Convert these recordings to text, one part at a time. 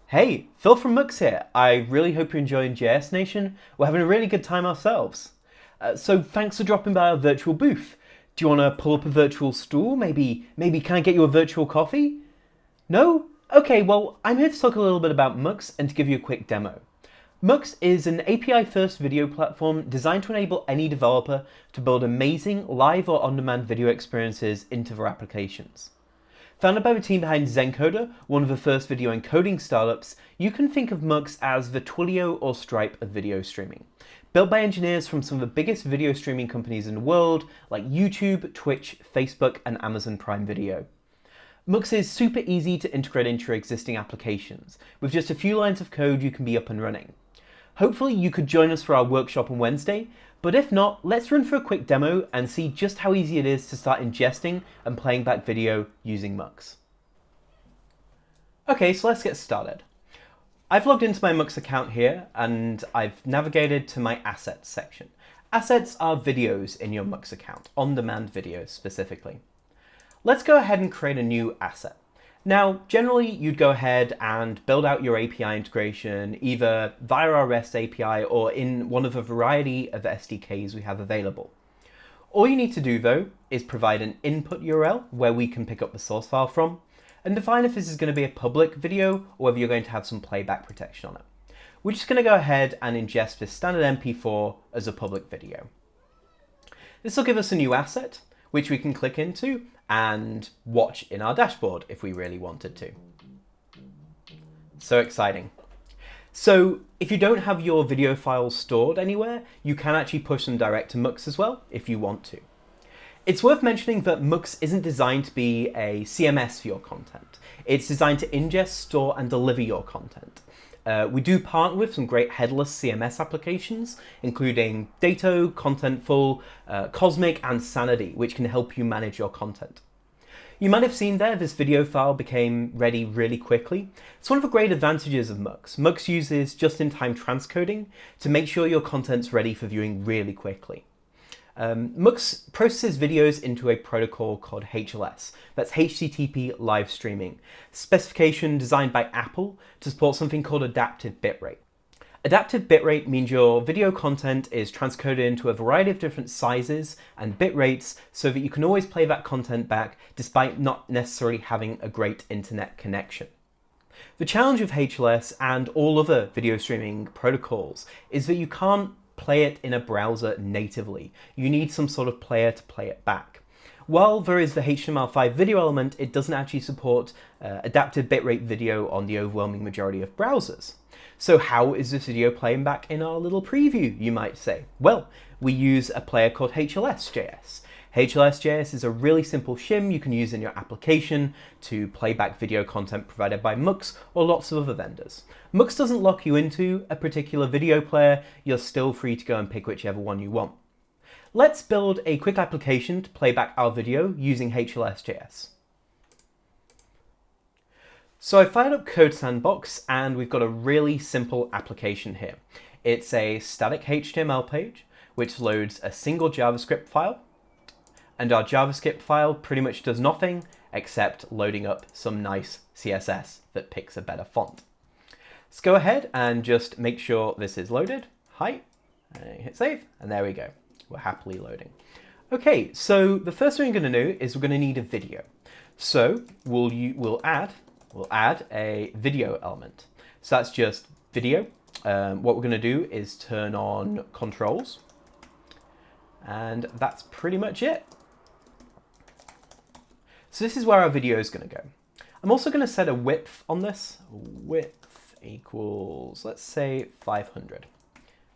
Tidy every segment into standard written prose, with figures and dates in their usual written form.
Hey, Phil from Mux here. I really hope you're enjoying JS Nation. We're having a really good time ourselves. So thanks for dropping by our virtual booth. Do you want to pull up a virtual stool? Maybe can I get you a virtual coffee? No? Okay, well, I'm here to talk a little bit about Mux and to give you a quick demo. Mux is an API-first video platform designed to enable any developer to build amazing live or on-demand video experiences into their applications. Founded by the team behind Zencoder, one of the first video encoding startups, you can think of Mux as the Twilio or Stripe of video streaming. Built by engineers from some of the biggest video streaming companies in the world, like YouTube, Twitch, Facebook, and Amazon Prime Video. Mux is super easy to integrate into your existing applications. With just a few lines of code, you can be up and running. Hopefully you could join us for our workshop on Wednesday, but if not, let's run for a quick demo and see just how easy it is to start ingesting and playing back video using Mux. Okay, so let's get started. I've logged into my Mux account here and I've navigated to my assets section. Assets are videos in your Mux account, on-demand videos specifically. Let's go ahead and create a new asset. Now, generally, you'd go ahead and build out your API integration either via our REST API or in one of a variety of SDKs we have available. All you need to do, though, is provide an input URL where we can pick up the source file from and define if this is going to be a public video or whether you're going to have some playback protection on it. We're just going to go ahead and ingest this standard MP4 as a public video. This will give us a new asset, which we can click into and watch in our dashboard if we really wanted to. So exciting. So if you don't have your video files stored anywhere, you can actually push them direct to Mux as well if you want to. It's worth mentioning that Mux isn't designed to be a CMS for your content. It's designed to ingest, store, and deliver your content. We do partner with some great headless CMS applications, including Dato, Contentful, Cosmic, and Sanity, which can help you manage your content. You might have seen there this video file became ready really quickly. It's one of the great advantages of Mux. Mux uses just-in-time transcoding to make sure your content's ready for viewing really quickly. Mux processes videos into a protocol called HLS. That's HTTP live streaming, specification designed by Apple to support something called adaptive bitrate. Adaptive bitrate means your video content is transcoded into a variety of different sizes and bit rates so that you can always play that content back despite not necessarily having a great internet connection. The challenge of HLS and all other video streaming protocols is that you can't play it in a browser natively. You need some sort of player to play it back. While there is the HTML5 video element, it doesn't actually support adaptive bitrate video on the overwhelming majority of browsers. So how is this video playing back in our little preview, you might say? Well, we use a player called HLS.js. HLS.js is a really simple shim you can use in your application to play back video content provided by Mux or lots of other vendors. Mux doesn't lock you into a particular video player, you're still free to go and pick whichever one you want. Let's build a quick application to play back our video using HLS.js. So I fired up Code Sandbox and we've got a really simple application here. It's a static HTML page which loads a single JavaScript file, and our JavaScript file pretty much does nothing except loading up some nice CSS that picks a better font. Let's go ahead and just make sure this is loaded. Hi, and hit save, and there we go. We're happily loading. Okay, so the first thing we're going to do is we're going to need a video. So we'll add a video element. So that's just video. What we're going to do is turn on controls, and that's pretty much it. So this is where our video is going to go. I'm also going to set a width on this. Width equals, let's say 500.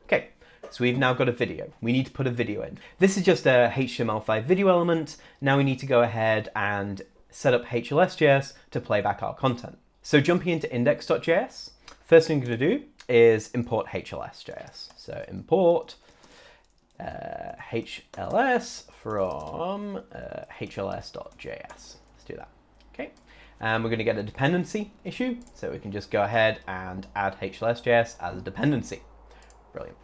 Okay, so we've now got a video. We need to put a video in. This is just a HTML5 video element. Now we need to go ahead and set up HLS.js to play back our content. So jumping into index.js, first thing we're going to do is import HLS.js. So import HLS from HLS.js. Let's do that. Okay, and we're going to get a dependency issue, so we can just go ahead and add HLS.js as a dependency. Brilliant.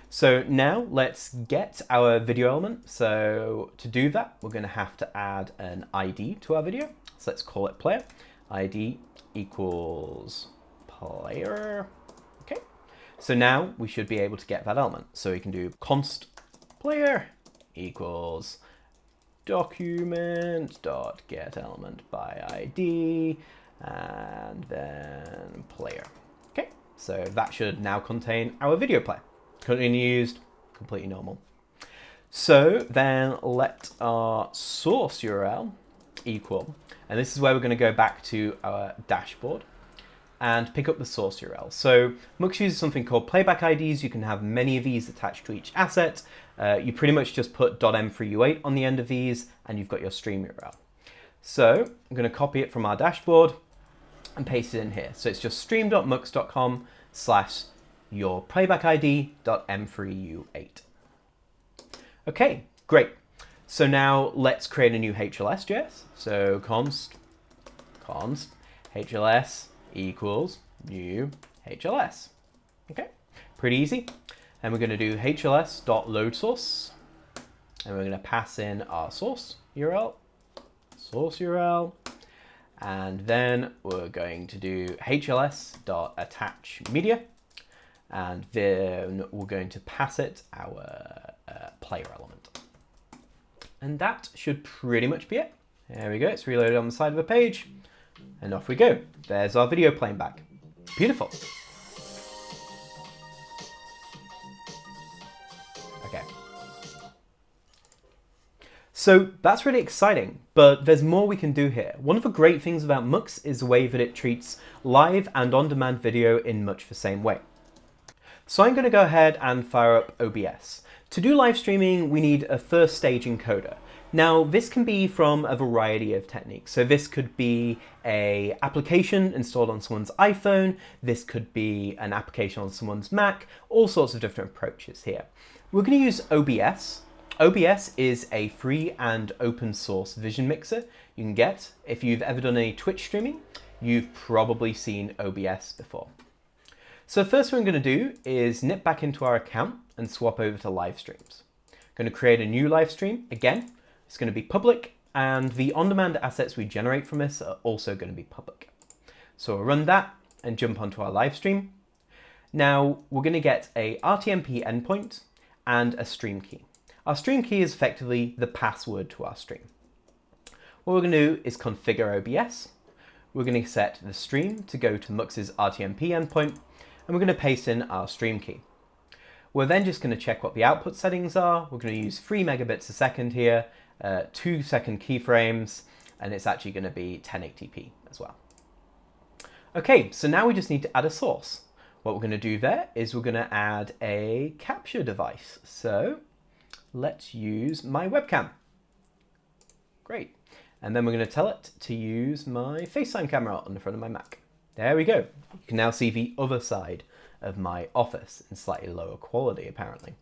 So now let's get our video element. So to do that, we're going to have to add an ID to our video. So let's call it player. ID equals player. Okay, so now we should be able to get that element. So we can do const player equals document.getElement by ID and then player. Okay, so that should now contain our video player. Currently used, completely normal. So then let our source URL equal, and this is where we're going to go back to our dashboard and pick up the source URL. So Mux uses something called playback IDs. You can have many of these attached to each asset. You pretty much just put .m3u8 on the end of these and you've got your stream URL. So I'm going to copy it from our dashboard and paste it in here. So it's just stream.mux.com/your playback ID.m3u8. Okay, great. So now let's create a new HLS.js. So const HLS equals new HLS. Okay, pretty easy. And we're going to do HLS.loadSource, and we're going to pass in our source URL, and then we're going to do HLS.attachMedia, and then we're going to pass it our player element. And that should pretty much be it. There we go, it's reloaded on the side of the page, and off we go. There's our video playing back. Beautiful. Okay. So that's really exciting, but there's more we can do here. One of the great things about Mux is the way that it treats live and on-demand video in much the same way. So I'm going to go ahead and fire up OBS. To do live streaming, we need a first stage encoder. Now, this can be from a variety of techniques. So this could be an application installed on someone's iPhone. This could be an application on someone's Mac, all sorts of different approaches here. We're going to use OBS. OBS is a free and open source vision mixer you can get. If you've ever done any Twitch streaming, you've probably seen OBS before. So first what I'm going to do is nip back into our account and swap over to live streams. I'm going to create a new live stream. Again, it's going to be public, and the on-demand assets we generate from this are also going to be public. So we'll run that and jump onto our live stream. Now we're going to get a RTMP endpoint and a stream key. Our stream key is effectively the password to our stream. What we're going to do is configure OBS. We're going to set the stream to go to Mux's RTMP endpoint, and we're going to paste in our stream key. We're then just going to check what the output settings are. We're going to use 3 megabits a second here, 2-second keyframes, and it's actually going to be 1080p as well. Okay, so now we just need to add a source. What we're going to do there is we're going to add a capture device. So let's use my webcam. Great. And then we're going to tell it to use my FaceTime camera on the front of my Mac. There we go. You can now see the other side of my office in slightly lower quality, apparently.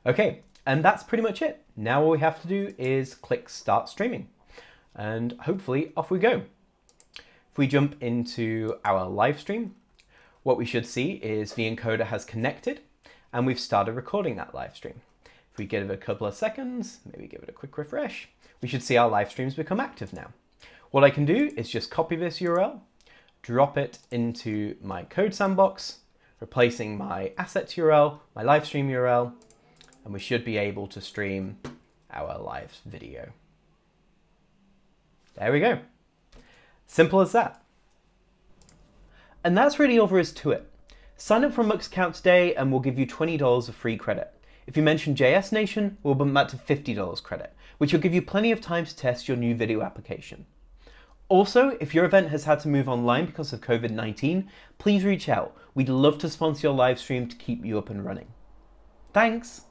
Okay, and that's pretty much it. Now all we have to do is click Start Streaming, and hopefully off we go. If we jump into our live stream, what we should see is the encoder has connected, and we've started recording that live stream. If we give it a couple of seconds, maybe give it a quick refresh, we should see our live streams become active now. What I can do is just copy this URL, drop it into my code sandbox, replacing my assets URL, my live stream URL, and we should be able to stream our live video. There we go. Simple as that. And that's really all there is to it. Sign up for a Mux account today and we'll give you $20 of free credit. If you mention JS Nation, we'll bump that to $50 credit, which will give you plenty of time to test your new video application. Also, if your event has had to move online because of COVID-19, please reach out. We'd love to sponsor your live stream to keep you up and running. Thanks!